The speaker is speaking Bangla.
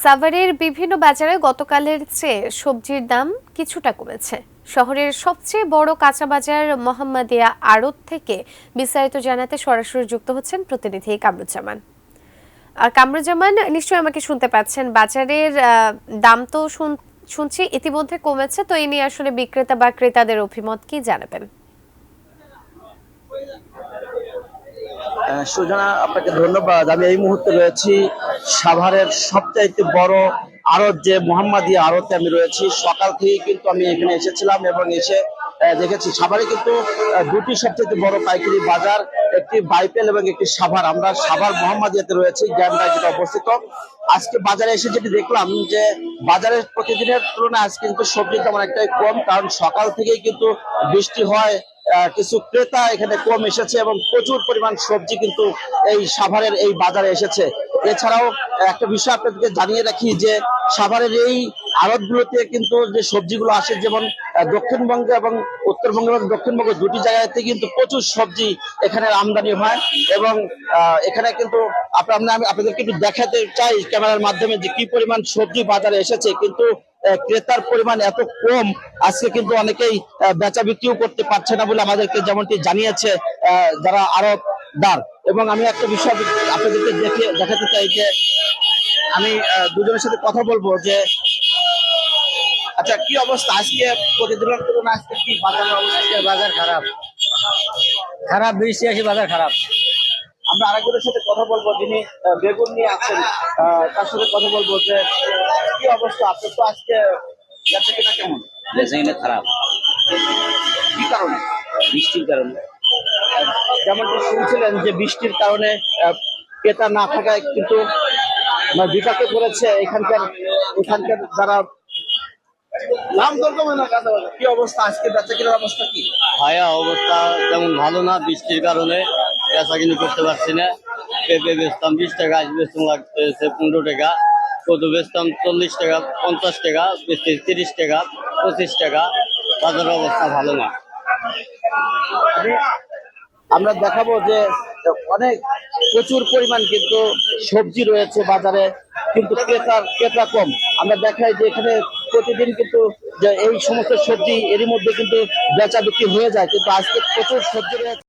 সাভারের বিভিন্ন বাজারে গতকালের চেয়ে সবজির দাম কিছুটা কমেছে। শহরের সবচেয়ে বড় কাঁচা বাজার মোহাম্মদিয়া আড়ত থেকে বিস্তারিত জানাতে সরাসরি যুক্ত হচ্ছেন প্রতিনিধি কামরুজ্জামান। কামরুজ্জামান, নিশ্চয়ই আমাকে শুনতে পাচ্ছেন। বাজারের দাম তো শুনছি ইতিমধ্যে কমেছে, তো এই নিয়ে আসলে বিক্রেতা বা ক্রেতাদের অভিমত কি জানাবেন? সুজনা, আপনাকে ধন্যবাদ। আমি এই মুহূর্তে রয়েছি সাভারের সবচাইতে বড় আড়ত যে মোহাম্মদিয়া আড়তে আমি রয়েছি। সকাল থেকে কিন্তু আমি এখানে এসেছিলাম এবং এসে দেখেছি সাভারে কিন্তু দুটি সবচেয়ে বড় পাইকারি বাজার, একটি বাইপেল এবং একটি সাভার। আমরা সাভার মোহাম্মদিয়াতে রয়েছি, জ্ঞানবাই যেটা অবস্থিত। আজকে বাজারে এসে যেটি দেখলাম যে বাজারের প্রতিদিনের তুলনায় আজকে কিন্তু সবজির দাম অনেকটাই কম, কারণ সকাল থেকেই কিন্তু বৃষ্টি হয়। কিছু ক্রেতা এখানে কম এসেছে এবং প্রচুর পরিমাণ সবজি কিন্তু এই সাভারের এই বাজারে এসেছে। এছাড়াও একটা বিষয় আপনাদেরকে জানিয়ে রাখি যে সাভারের এই আড়তগুলোতে কিন্তু যে সবজিগুলো আসে, যেমন দক্ষিণবঙ্গ এবং উত্তরবঙ্গ এবং দক্ষিণবঙ্গ দুটি জায়গাতে কিন্তু প্রচুর সবজি এখানে আমদানি হয়। এবং এখানে কিন্তু আমি আপনাদেরকে একটু দেখাতে চাই ক্যামেরার মাধ্যমে যে কি পরিমাণ সবজি বাজারে এসেছে। কিন্তু ক্রেতার পরিমাণ এত কম, আজকে কিন্তু অনেকেই বেচা বিক্রিও করতে পারছে না বলে আমাদেরকে যেমনটি জানিয়েছে যারা আড়তদার। এবং আমি একটা বিষয় আপনাদেরকে দেখাতে চাই যে আমি দুজনের সাথে কথা বলবো যে আচ্ছা, কি অবস্থা আজকে প্রতিদিনের তুলনায় আজকে কি বাজারের অবস্থা? বাজার খারাপ খারাপ, বৃষ্টি আসি বাজার খারাপ। আমরা আরেকজনের সাথে কথা বলবো যিনি বেগুন নিয়ে আছেন, তার সাথে কথা বলবো যে কি অবস্থা আপনার, তো আজকে বেচা কেনা কেমন? বেচা কিনা খারাপ। কি কারণে? বৃষ্টির কারণে। যেমনটি শুনছিলেন যে বৃষ্টির কারণে ক্রেতা না থাকায় কিন্তু বিপাকে পড়েছে এখানকার যারা নাম দরকার না। কি অবস্থা আজকে বেচা কেনার অবস্থা কি? ভাইয়া, অবস্থা তেমন ভালো না, বৃষ্টির কারণে বেচা কিনি করতে পারছি না। পেঁপে বেচতাম 20 টাকা, আজ বেচতাম লাগতেছে 15 টাকা। কদু বেচতাম 40 টাকা, 50 টাকা, বেচতে 30 টাকা, 25 টাকা। বাজারের অবস্থা ভালো না। আমরা দেখাবো যে অনেক প্রচুর পরিমাণ কিন্তু সবজি রয়েছে বাজারে, কিন্তু ক্রেতা কম। আমরা দেখাই যে এখানে প্রতিদিন কিন্তু যে এই সমস্ত সবজি এরই মধ্যে কিন্তু বেচা বিক্রি হয়ে যায়, কিন্তু আজকে প্রচুর সবজি রয়েছে।